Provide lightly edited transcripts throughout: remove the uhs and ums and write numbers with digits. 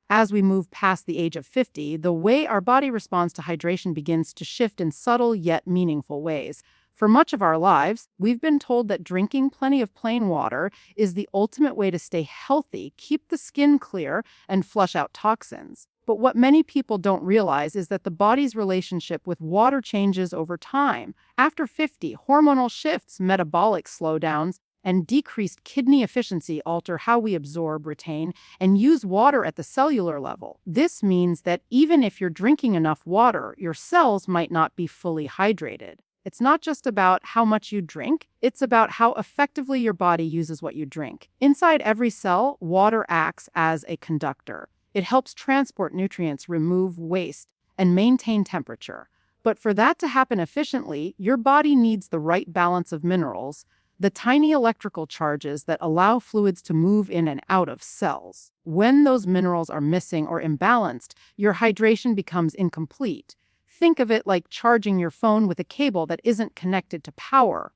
As we move past the age of 50, the way our body responds to hydration begins to shift in subtle yet meaningful ways. For much of our lives, we've been told that drinking plenty of plain water is the ultimate way to stay healthy, keep the skin clear, and flush out toxins. But what many people don't realize is that the body's relationship with water changes over time. After 50, hormonal shifts, metabolic slowdowns, and decreased kidney efficiency alter how we absorb, retain, and use water at the cellular level. This means that even if you're drinking enough water, your cells might not be fully hydrated. It's not just about how much you drink, it's about how effectively your body uses what you drink. Inside every cell, water acts as a conductor. It helps transport nutrients, remove waste, and maintain temperature. But for that to happen efficiently, your body needs the right balance of minerals, the tiny electrical charges that allow fluids to move in and out of cells. When those minerals are missing or imbalanced, your hydration becomes incomplete. Think of it like charging your phone with a cable that isn't connected to power.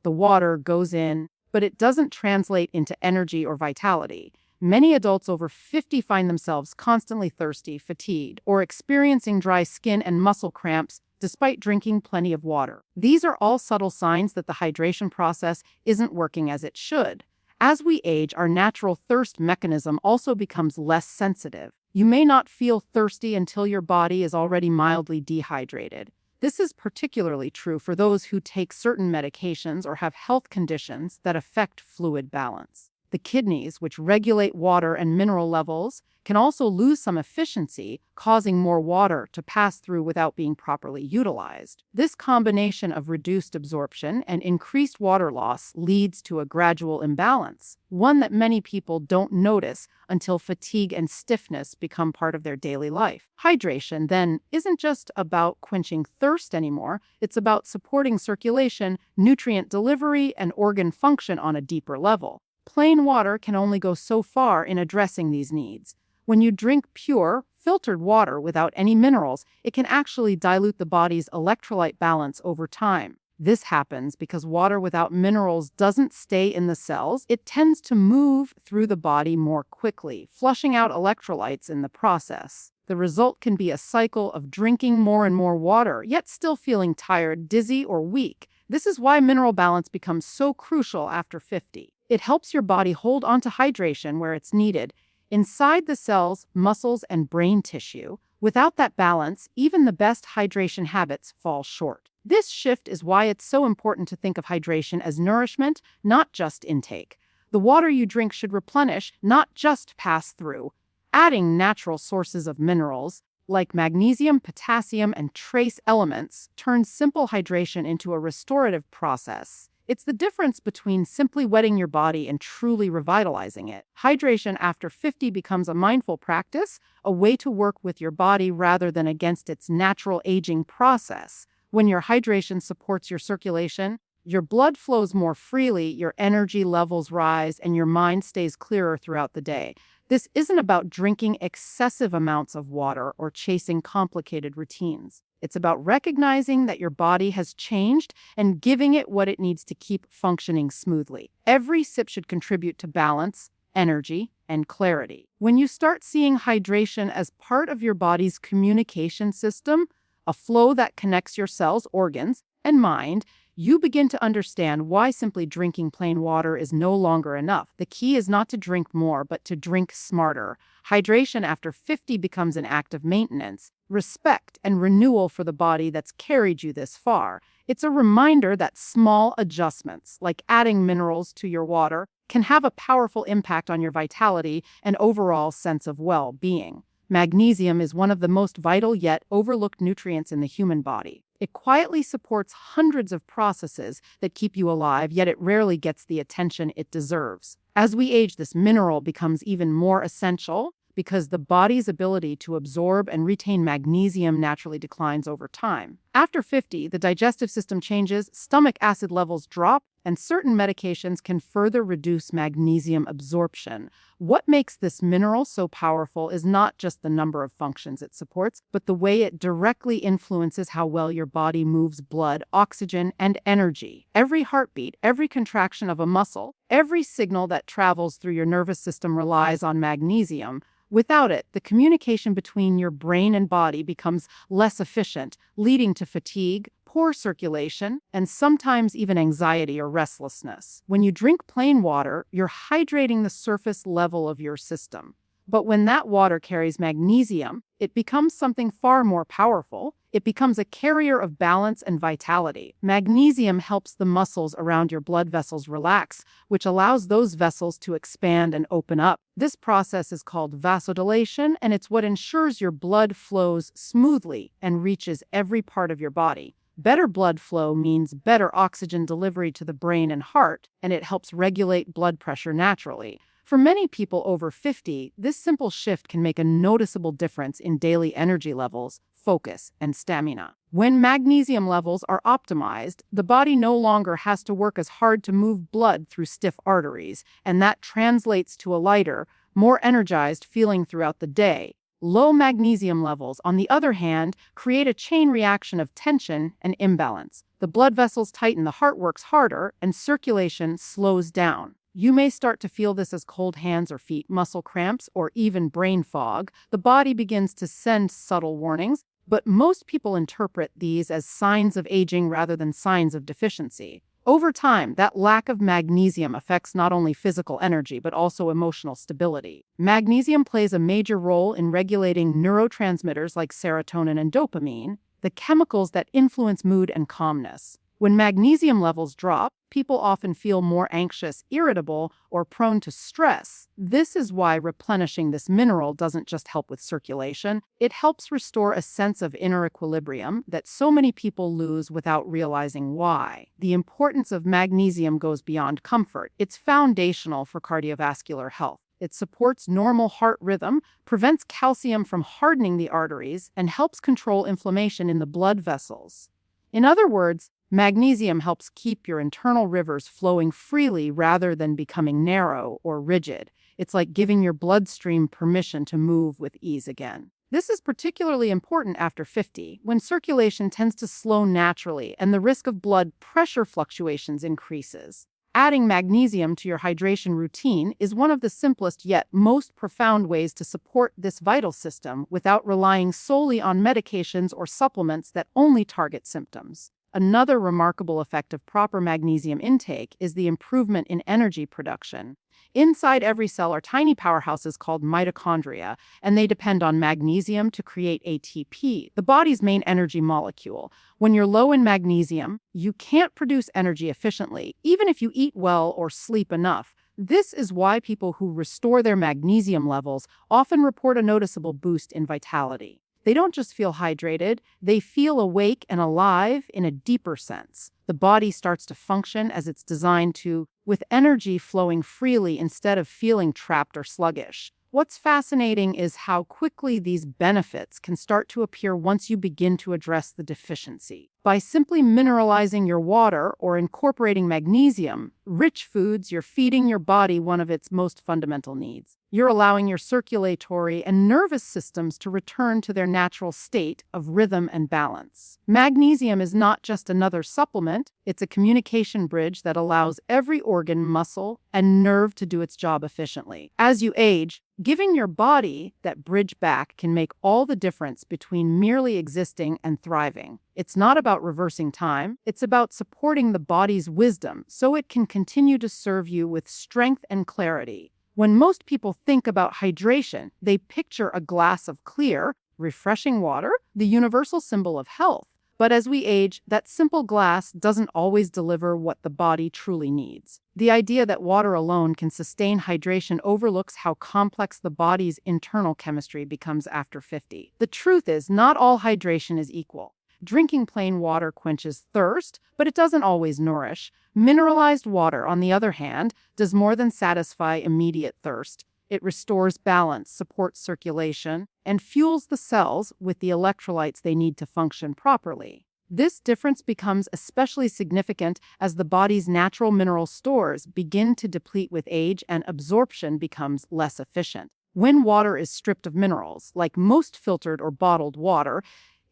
The water goes in, but it doesn't translate into energy or vitality. Many adults over 50 find themselves constantly thirsty, fatigued, or experiencing dry skin and muscle cramps despite drinking plenty of water. These are all subtle signs that the hydration process isn't working as it should. As we age, our natural thirst mechanism also becomes less sensitive. You may not feel thirsty until your body is already mildly dehydrated. This is particularly true for those who take certain medications or have health conditions that affect fluid balance. The kidneys, which regulate water and mineral levels, can also lose some efficiency, causing more water to pass through without being properly utilized. This combination of reduced absorption and increased water loss leads to a gradual imbalance, one that many people don't notice until fatigue and stiffness become part of their daily life. Hydration, then, isn't just about quenching thirst anymore. It's about supporting circulation, nutrient delivery, and organ function on a deeper level. Plain water can only go so far in addressing these needs. When you drink pure, filtered water without any minerals, it can actually dilute the body's electrolyte balance over time. This happens because water without minerals doesn't stay in the cells. It tends to move through the body more quickly, flushing out electrolytes in the process. The result can be a cycle of drinking more and more water, yet still feeling tired, dizzy, or weak. This is why mineral balance becomes so crucial after 50. It helps your body hold on to hydration where it's needed, inside the cells, muscles, and brain tissue. Without that balance, even the best hydration habits fall short. This shift is why it's so important to think of hydration as nourishment, not just intake. The water you drink should replenish, not just pass through. Adding natural sources of minerals, like magnesium, potassium, and trace elements, turns simple hydration into a restorative process. It's the difference between simply wetting your body and truly revitalizing it. Hydration after 50 becomes a mindful practice, a way to work with your body rather than against its natural aging process. When your hydration supports your circulation, your blood flows more freely, your energy levels rise, and your mind stays clearer throughout the day. This isn't about drinking excessive amounts of water or chasing complicated routines. It's about recognizing that your body has changed and giving it what it needs to keep functioning smoothly. Every sip should contribute to balance, energy, and clarity. When you start seeing hydration as part of your body's communication system, a flow that connects your cells, organs, and mind, you begin to understand why simply drinking plain water is no longer enough. The key is not to drink more, but to drink smarter. Hydration after 50 becomes an act of maintenance, respect, and renewal for the body that's carried you this far. It's a reminder that small adjustments, like adding minerals to your water, can have a powerful impact on your vitality and overall sense of well-being. Magnesium is one of the most vital yet overlooked nutrients in the human body. It quietly supports hundreds of processes that keep you alive, yet it rarely gets the attention it deserves. As we age, this mineral becomes even more essential because the body's ability to absorb and retain magnesium naturally declines over time. After 50, the digestive system changes, stomach acid levels drop, and certain medications can further reduce magnesium absorption. What makes this mineral so powerful is not just the number of functions it supports, but the way it directly influences how well your body moves blood, oxygen, and energy. Every heartbeat, every contraction of a muscle, every signal that travels through your nervous system relies on magnesium, Without it, the communication between your brain and body becomes less efficient, leading to fatigue, poor circulation, and sometimes even anxiety or restlessness. When you drink plain water, you're hydrating the surface level of your system. But when that water carries magnesium, it becomes something far more powerful. It becomes a carrier of balance and vitality. Magnesium helps the muscles around your blood vessels relax, which allows those vessels to expand and open up. This process is called vasodilation, and it's what ensures your blood flows smoothly and reaches every part of your body. Better blood flow means better oxygen delivery to the brain and heart, and it helps regulate blood pressure naturally. For many people over 50, this simple shift can make a noticeable difference in daily energy levels, focus, and stamina. When magnesium levels are optimized, the body no longer has to work as hard to move blood through stiff arteries, and that translates to a lighter, more energized feeling throughout the day. Low magnesium levels, on the other hand, create a chain reaction of tension and imbalance. The blood vessels tighten, the heart works harder, and circulation slows down. You may start to feel this as cold hands or feet, muscle cramps, or even brain fog. The body begins to send subtle warnings, but most people interpret these as signs of aging rather than signs of deficiency. Over time, that lack of magnesium affects not only physical energy, but also emotional stability. Magnesium plays a major role in regulating neurotransmitters like serotonin and dopamine, the chemicals that influence mood and calmness. When magnesium levels drop, people often feel more anxious, irritable, or prone to stress. This is why replenishing this mineral doesn't just help with circulation, it helps restore a sense of inner equilibrium that so many people lose without realizing why. The importance of magnesium goes beyond comfort. It's foundational for cardiovascular health. It supports normal heart rhythm, prevents calcium from hardening the arteries, and helps control inflammation in the blood vessels. In other words, magnesium helps keep your internal rivers flowing freely rather than becoming narrow or rigid. It's like giving your bloodstream permission to move with ease again. This is particularly important after 50, when circulation tends to slow naturally and the risk of blood pressure fluctuations increases. Adding magnesium to your hydration routine is one of the simplest yet most profound ways to support this vital system without relying solely on medications or supplements that only target symptoms. Another remarkable effect of proper magnesium intake is the improvement in energy production. Inside every cell are tiny powerhouses called mitochondria, and they depend on magnesium to create ATP, the body's main energy molecule. When you're low in magnesium, you can't produce energy efficiently, even if you eat well or sleep enough. This is why people who restore their magnesium levels often report a noticeable boost in vitality. They don't just feel hydrated, they feel awake and alive in a deeper sense. The body starts to function as it's designed to, with energy flowing freely instead of feeling trapped or sluggish. What's fascinating is how quickly these benefits can start to appear once you begin to address the deficiency. By simply mineralizing your water or incorporating magnesium-rich foods, you're feeding your body one of its most fundamental needs. You're allowing your circulatory and nervous systems to return to their natural state of rhythm and balance. Magnesium is not just another supplement, it's a communication bridge that allows every organ, muscle, and nerve to do its job efficiently. As you age, giving your body that bridge back can make all the difference between merely existing and thriving. It's not about reversing time, it's about supporting the body's wisdom so it can continue to serve you with strength and clarity. When most people think about hydration, they picture a glass of clear, refreshing water, the universal symbol of health. But as we age, that simple glass doesn't always deliver what the body truly needs. The idea that water alone can sustain hydration overlooks how complex the body's internal chemistry becomes after 50. The truth is, not all hydration is equal. Drinking plain water quenches thirst, but it doesn't always nourish. Mineralized water, on the other hand, does more than satisfy immediate thirst. It restores balance, supports circulation, and fuels the cells with the electrolytes they need to function properly. This difference becomes especially significant as the body's natural mineral stores begin to deplete with age and absorption becomes less efficient. When water is stripped of minerals, like most filtered or bottled water,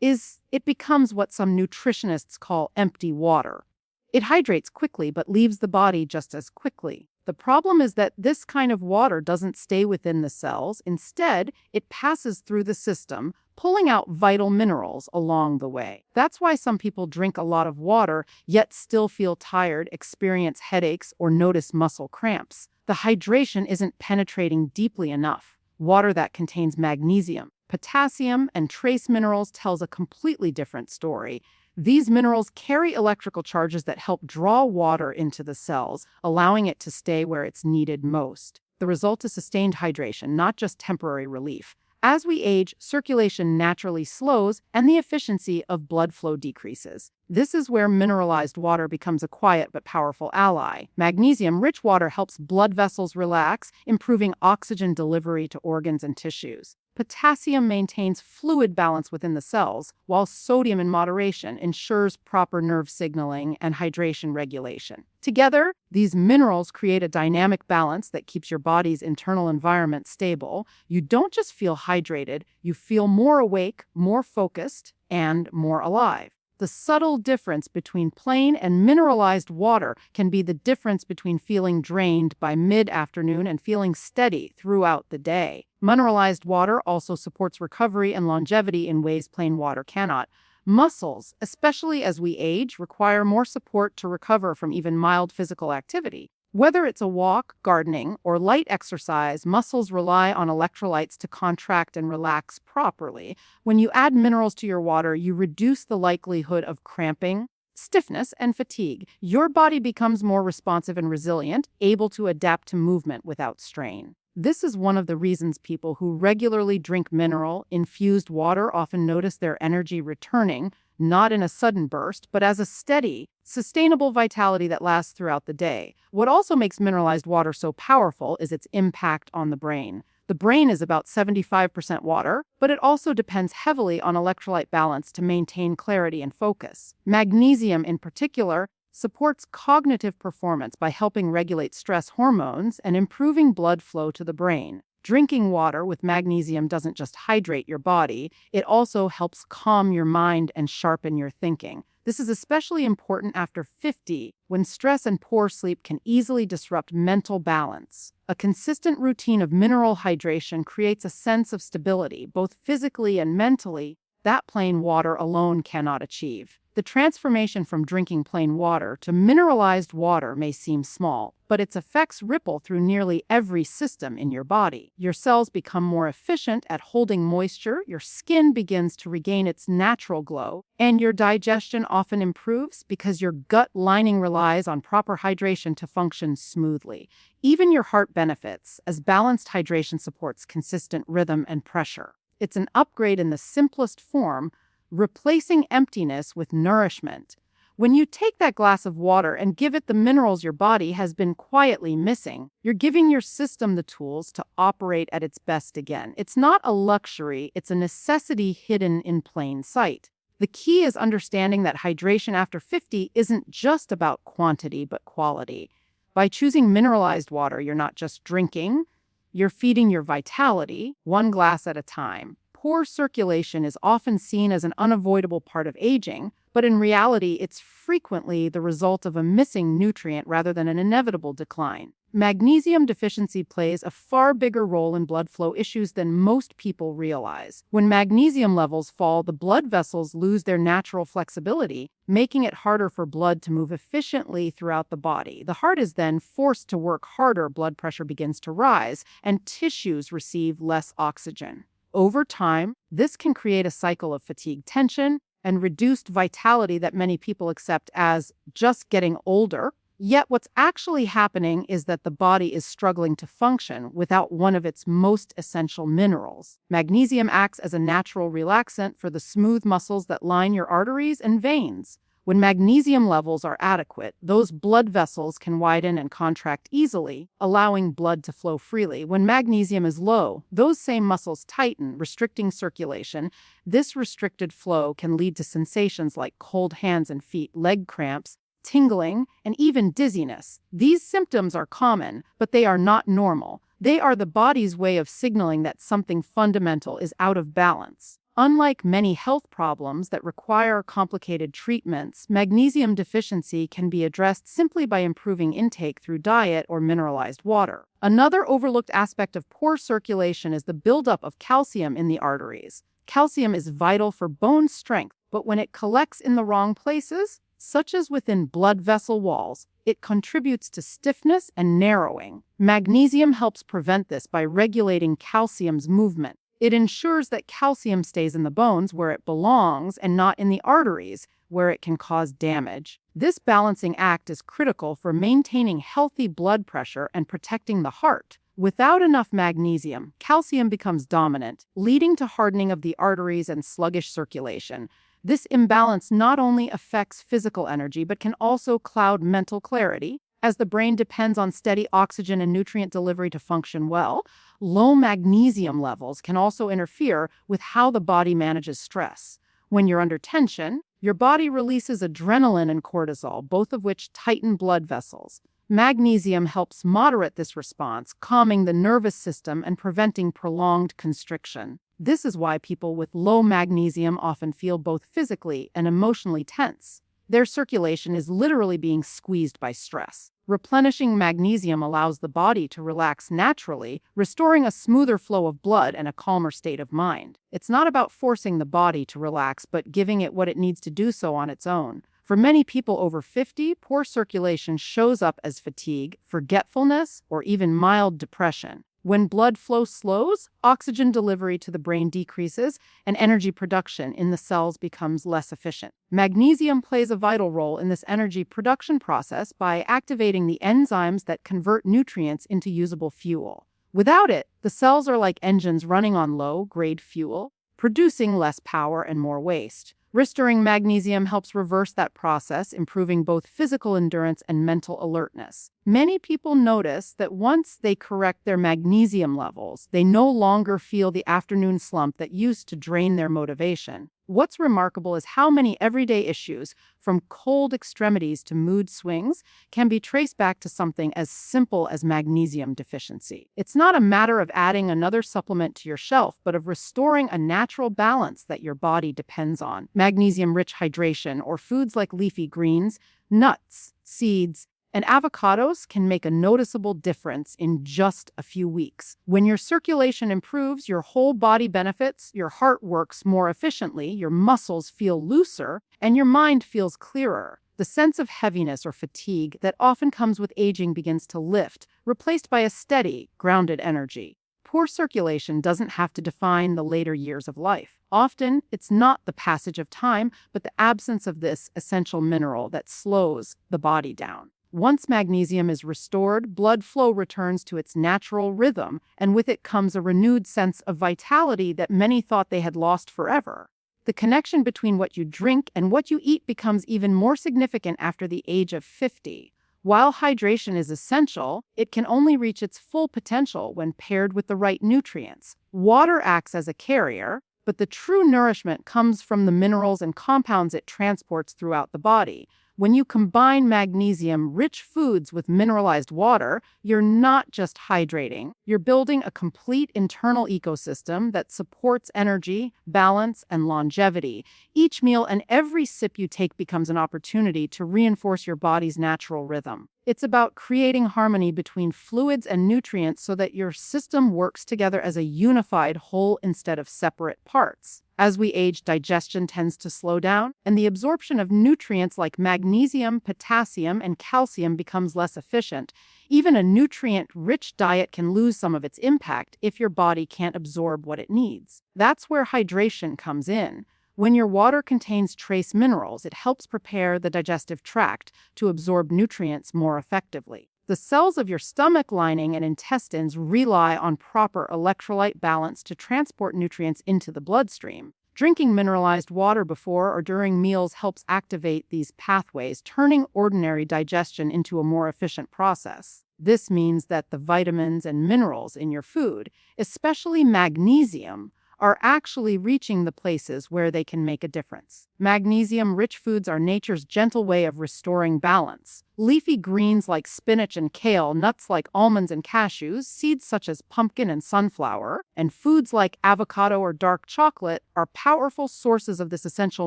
it becomes what some nutritionists call empty water. It hydrates quickly but leaves the body just as quickly. The problem is that this kind of water doesn't stay within the cells. Instead, it passes through the system, pulling out vital minerals along the way. That's why some people drink a lot of water, yet still feel tired, experience headaches, or notice muscle cramps. The hydration isn't penetrating deeply enough. Water that contains magnesium, potassium, and trace minerals tells a completely different story. These minerals carry electrical charges that help draw water into the cells, allowing it to stay where it's needed most. The result is sustained hydration, not just temporary relief. As we age, circulation naturally slows and the efficiency of blood flow decreases. This is where mineralized water becomes a quiet but powerful ally. Magnesium-rich water helps blood vessels relax, improving oxygen delivery to organs and tissues. Potassium maintains fluid balance within the cells, while sodium in moderation ensures proper nerve signaling and hydration regulation. Together, these minerals create a dynamic balance that keeps your body's internal environment stable. You don't just feel hydrated, you feel more awake, more focused, and more alive. The subtle difference between plain and mineralized water can be the difference between feeling drained by mid-afternoon and feeling steady throughout the day. Mineralized water also supports recovery and longevity in ways plain water cannot. Muscles, especially as we age, require more support to recover from even mild physical activity. Whether it's a walk, gardening, or light exercise, muscles rely on electrolytes to contract and relax properly. When you add minerals to your water, you reduce the likelihood of cramping, stiffness, and fatigue. Your body becomes more responsive and resilient, able to adapt to movement without strain. This is one of the reasons people who regularly drink mineral-infused water often notice their energy returning, not in a sudden burst, but as a steady, sustainable vitality that lasts throughout the day. What also makes mineralized water so powerful is its impact on the brain. The brain is about 75% water, but it also depends heavily on electrolyte balance to maintain clarity and focus. Magnesium, in particular, supports cognitive performance by helping regulate stress hormones and improving blood flow to the brain. Drinking water with magnesium doesn't just hydrate your body, it also helps calm your mind and sharpen your thinking. This is especially important after 50, when stress and poor sleep can easily disrupt mental balance. A consistent routine of mineral hydration creates a sense of stability, both physically and mentally, that plain water alone cannot achieve. The transformation from drinking plain water to mineralized water may seem small, but its effects ripple through nearly every system in your body. Your cells become more efficient at holding moisture, your skin begins to regain its natural glow, and your digestion often improves because your gut lining relies on proper hydration to function smoothly. Even your heart benefits, as balanced hydration supports consistent rhythm and pressure. It's an upgrade in the simplest form, replacing emptiness with nourishment. When you take that glass of water and give it the minerals your body has been quietly missing, you're giving your system the tools to operate at its best again. It's not a luxury, it's a necessity hidden in plain sight. The key is understanding that hydration after 50 isn't just about quantity but quality. By choosing mineralized water, you're not just drinking, you're feeding your vitality, one glass at a time. Poor circulation is often seen as an unavoidable part of aging, but in reality, it's frequently the result of a missing nutrient rather than an inevitable decline. Magnesium deficiency plays a far bigger role in blood flow issues than most people realize. When magnesium levels fall, the blood vessels lose their natural flexibility, making it harder for blood to move efficiently throughout the body. The heart is then forced to work harder, blood pressure begins to rise, and tissues receive less oxygen. Over time, this can create a cycle of fatigue, tension, and reduced vitality that many people accept as just getting older. Yet what's actually happening is that the body is struggling to function without one of its most essential minerals. Magnesium acts as a natural relaxant for the smooth muscles that line your arteries and veins. When magnesium levels are adequate, those blood vessels can widen and contract easily, allowing blood to flow freely. When magnesium is low, those same muscles tighten, restricting circulation. This restricted flow can lead to sensations like cold hands and feet, leg cramps, tingling, and even dizziness. These symptoms are common, but they are not normal. They are the body's way of signaling that something fundamental is out of balance. Unlike many health problems that require complicated treatments, magnesium deficiency can be addressed simply by improving intake through diet or mineralized water. Another overlooked aspect of poor circulation is the buildup of calcium in the arteries. Calcium is vital for bone strength, but when it collects in the wrong places, such as within blood vessel walls, it contributes to stiffness and narrowing. Magnesium helps prevent this by regulating calcium's movement. It ensures that calcium stays in the bones where it belongs and not in the arteries where it can cause damage. This balancing act is critical for maintaining healthy blood pressure and protecting the heart. Without enough magnesium, calcium becomes dominant, leading to hardening of the arteries and sluggish circulation. This imbalance not only affects physical energy but can also cloud mental clarity. As the brain depends on steady oxygen and nutrient delivery to function well, low magnesium levels can also interfere with how the body manages stress. When you're under tension, your body releases adrenaline and cortisol, both of which tighten blood vessels. Magnesium helps moderate this response, calming the nervous system and preventing prolonged constriction. This is why people with low magnesium often feel both physically and emotionally tense. Their circulation is literally being squeezed by stress. Replenishing magnesium allows the body to relax naturally, restoring a smoother flow of blood and a calmer state of mind. It's not about forcing the body to relax, but giving it what it needs to do so on its own. For many people over 50, poor circulation shows up as fatigue, forgetfulness, or even mild depression. When blood flow slows, oxygen delivery to the brain decreases, and energy production in the cells becomes less efficient. Magnesium plays a vital role in this energy production process by activating the enzymes that convert nutrients into usable fuel. Without it, the cells are like engines running on low-grade fuel, producing less power and more waste. Restoring magnesium helps reverse that process, improving both physical endurance and mental alertness. Many people notice that once they correct their magnesium levels, they no longer feel the afternoon slump that used to drain their motivation. What's remarkable is how many everyday issues, from cold extremities to mood swings, can be traced back to something as simple as magnesium deficiency. It's not a matter of adding another supplement to your shelf, but of restoring a natural balance that your body depends on. Magnesium-rich hydration, or foods like leafy greens, nuts, seeds, and avocados can make a noticeable difference in just a few weeks. When your circulation improves, your whole body benefits, your heart works more efficiently, your muscles feel looser, and your mind feels clearer. The sense of heaviness or fatigue that often comes with aging begins to lift, replaced by a steady, grounded energy. Poor circulation doesn't have to define the later years of life. Often, it's not the passage of time, but the absence of this essential mineral that slows the body down. Once magnesium is restored, blood flow returns to its natural rhythm, and with it comes a renewed sense of vitality that many thought they had lost forever. The connection between what you drink and what you eat becomes even more significant after the age of 50. While hydration is essential, it can only reach its full potential when paired with the right nutrients. Water acts as a carrier, but the true nourishment comes from the minerals and compounds it transports throughout the body. When you combine magnesium-rich foods with mineralized water, you're not just hydrating. You're building a complete internal ecosystem that supports energy, balance, and longevity. Each meal and every sip you take becomes an opportunity to reinforce your body's natural rhythm. It's about creating harmony between fluids and nutrients so that your system works together as a unified whole instead of separate parts. As we age, digestion tends to slow down, and the absorption of nutrients like magnesium, potassium, and calcium becomes less efficient. Even a nutrient-rich diet can lose some of its impact if your body can't absorb what it needs. That's where hydration comes in. When your water contains trace minerals, it helps prepare the digestive tract to absorb nutrients more effectively. The cells of your stomach lining and intestines rely on proper electrolyte balance to transport nutrients into the bloodstream. Drinking mineralized water before or during meals helps activate these pathways, turning ordinary digestion into a more efficient process. This means that the vitamins and minerals in your food, especially magnesium, are actually reaching the places where they can make a difference. Magnesium-rich foods are nature's gentle way of restoring balance. Leafy greens like spinach and kale, nuts like almonds and cashews, seeds such as pumpkin and sunflower, and foods like avocado or dark chocolate are powerful sources of this essential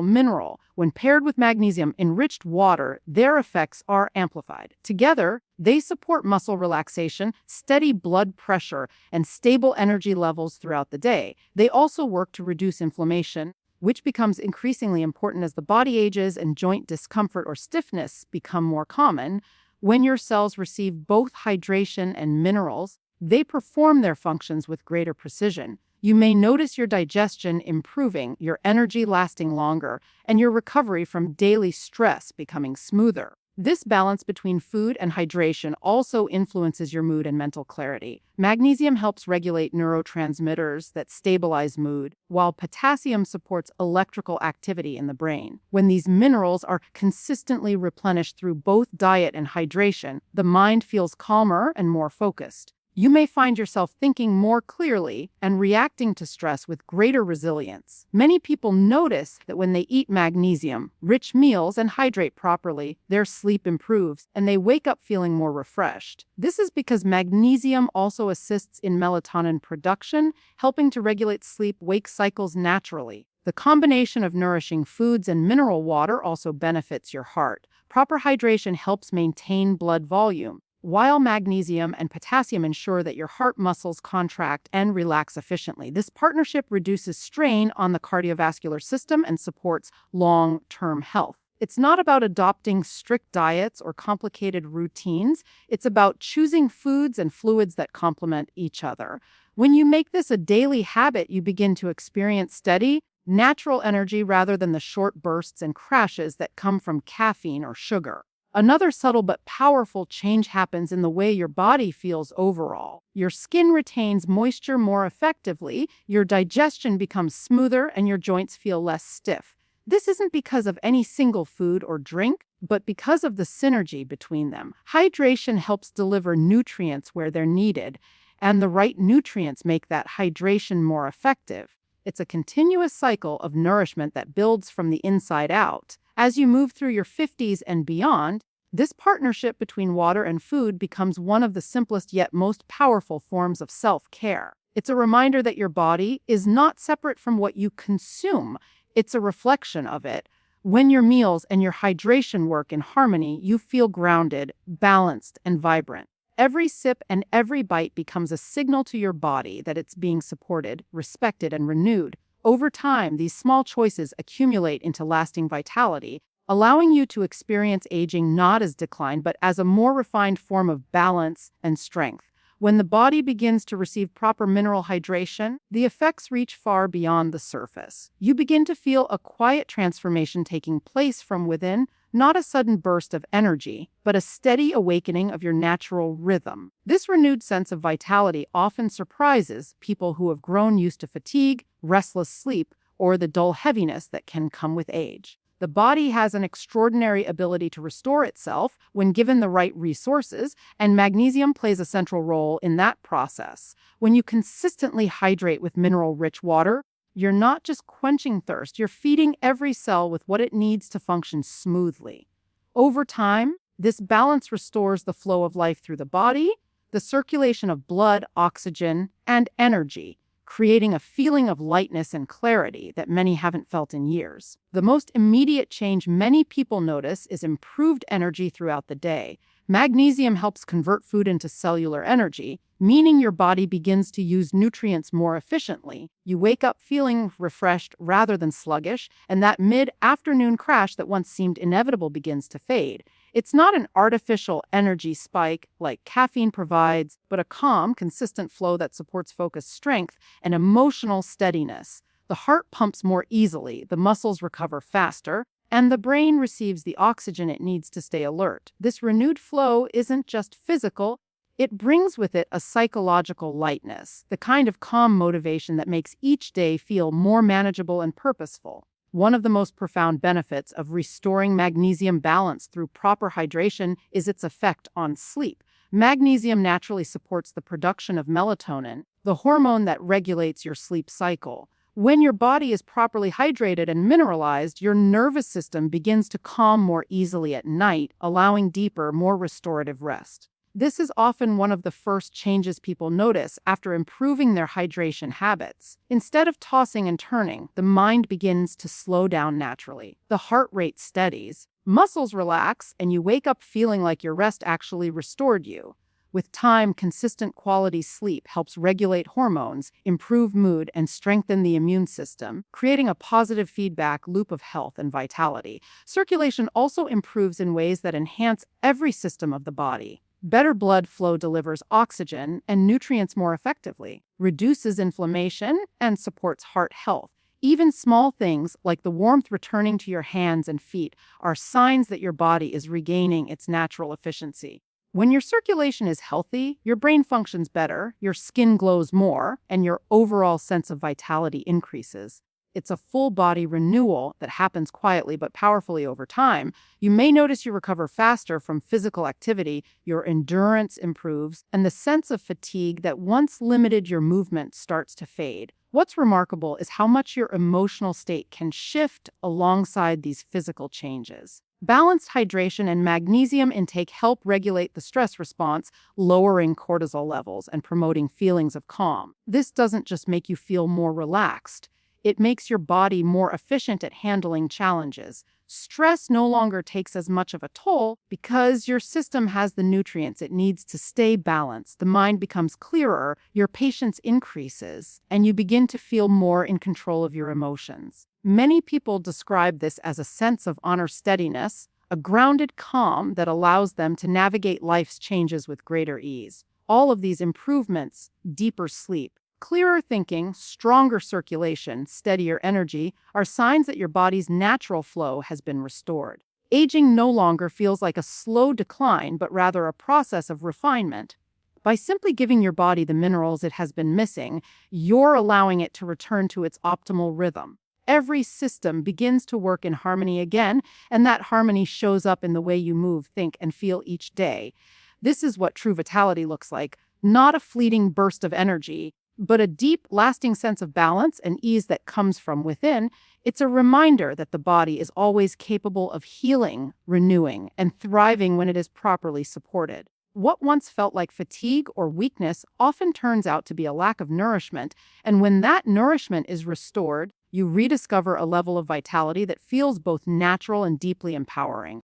mineral. When paired with magnesium-enriched water, their effects are amplified. Together, they support muscle relaxation, steady blood pressure, and stable energy levels throughout the day. They also work to reduce inflammation, which becomes increasingly important as the body ages and joint discomfort or stiffness become more common. When your cells receive both hydration and minerals, they perform their functions with greater precision. You may notice your digestion improving, your energy lasting longer, and your recovery from daily stress becoming smoother. This balance between food and hydration also influences your mood and mental clarity. Magnesium helps regulate neurotransmitters that stabilize mood, while potassium supports electrical activity in the brain. When these minerals are consistently replenished through both diet and hydration, the mind feels calmer and more focused. You may find yourself thinking more clearly and reacting to stress with greater resilience. Many people notice that when they eat magnesium-rich meals and hydrate properly, their sleep improves and they wake up feeling more refreshed. This is because magnesium also assists in melatonin production, helping to regulate sleep-wake cycles naturally. The combination of nourishing foods and mineral water also benefits your heart. Proper hydration helps maintain blood volume, while magnesium and potassium ensure that your heart muscles contract and relax efficiently. This partnership reduces strain on the cardiovascular system and supports long-term health. It's not about adopting strict diets or complicated routines. It's about choosing foods and fluids that complement each other. When you make this a daily habit, you begin to experience steady, natural energy rather than the short bursts and crashes that come from caffeine or sugar. Another subtle but powerful change happens in the way your body feels overall. Your skin retains moisture more effectively, your digestion becomes smoother, and your joints feel less stiff. This isn't because of any single food or drink, but because of the synergy between them. Hydration helps deliver nutrients where they're needed, and the right nutrients make that hydration more effective. It's a continuous cycle of nourishment that builds from the inside out. As you move through your 50s and beyond, this partnership between water and food becomes one of the simplest yet most powerful forms of self-care. It's a reminder that your body is not separate from what you consume. It's a reflection of it. When your meals and your hydration work in harmony, you feel grounded, balanced, and vibrant. Every sip and every bite becomes a signal to your body that it's being supported, respected, and renewed. Over time, these small choices accumulate into lasting vitality, allowing you to experience aging not as decline, but as a more refined form of balance and strength. When the body begins to receive proper mineral hydration, the effects reach far beyond the surface. You begin to feel a quiet transformation taking place from within, not a sudden burst of energy, but a steady awakening of your natural rhythm. This renewed sense of vitality often surprises people who have grown used to fatigue, restless sleep, or the dull heaviness that can come with age. The body has an extraordinary ability to restore itself when given the right resources, and magnesium plays a central role in that process. When you consistently hydrate with mineral-rich water, you're not just quenching thirst, you're feeding every cell with what it needs to function smoothly. Over time, this balance restores the flow of life through the body, the circulation of blood, oxygen, and energy, creating a feeling of lightness and clarity that many haven't felt in years. The most immediate change many people notice is improved energy throughout the day. Magnesium helps convert food into cellular energy, meaning your body begins to use nutrients more efficiently. You wake up feeling refreshed rather than sluggish, and that mid-afternoon crash that once seemed inevitable begins to fade. It's not an artificial energy spike like caffeine provides, but a calm, consistent flow that supports focused strength and emotional steadiness. The heart pumps more easily, the muscles recover faster, and the brain receives the oxygen it needs to stay alert. This renewed flow isn't just physical, it brings with it a psychological lightness, the kind of calm motivation that makes each day feel more manageable and purposeful. One of the most profound benefits of restoring magnesium balance through proper hydration is its effect on sleep. Magnesium naturally supports the production of melatonin, the hormone that regulates your sleep cycle. When your body is properly hydrated and mineralized, your nervous system begins to calm more easily at night, allowing deeper, more restorative rest. This is often one of the first changes people notice after improving their hydration habits. Instead of tossing and turning, the mind begins to slow down naturally. The heart rate steadies, muscles relax, and you wake up feeling like your rest actually restored you. With time, consistent quality sleep helps regulate hormones, improve mood, and strengthen the immune system, creating a positive feedback loop of health and vitality. Circulation also improves in ways that enhance every system of the body. Better blood flow delivers oxygen and nutrients more effectively, reduces inflammation, and supports heart health. Even small things like the warmth returning to your hands and feet are signs that your body is regaining its natural efficiency. When your circulation is healthy, your brain functions better, your skin glows more, and your overall sense of vitality increases. It's a full body renewal that happens quietly but powerfully over time. You may notice you recover faster from physical activity, your endurance improves, and the sense of fatigue that once limited your movement starts to fade. What's remarkable is how much your emotional state can shift alongside these physical changes. Balanced hydration and magnesium intake help regulate the stress response, lowering cortisol levels and promoting feelings of calm. This doesn't just make you feel more relaxed. It makes your body more efficient at handling challenges. Stress no longer takes as much of a toll because your system has the nutrients it needs to stay balanced. The mind becomes clearer, your patience increases, and you begin to feel more in control of your emotions. Many people describe this as a sense of inner steadiness, a grounded calm that allows them to navigate life's changes with greater ease. All of these improvements, deeper sleep, clearer thinking, stronger circulation, steadier energy, are signs that your body's natural flow has been restored. Aging no longer feels like a slow decline, but rather a process of refinement. By simply giving your body the minerals it has been missing, you're allowing it to return to its optimal rhythm. Every system begins to work in harmony again, and that harmony shows up in the way you move, think, and feel each day. This is what true vitality looks like, not a fleeting burst of energy, but a deep, lasting sense of balance and ease that comes from within. It's a reminder that the body is always capable of healing, renewing, and thriving when it is properly supported. What once felt like fatigue or weakness often turns out to be a lack of nourishment, and when that nourishment is restored, you rediscover a level of vitality that feels both natural and deeply empowering.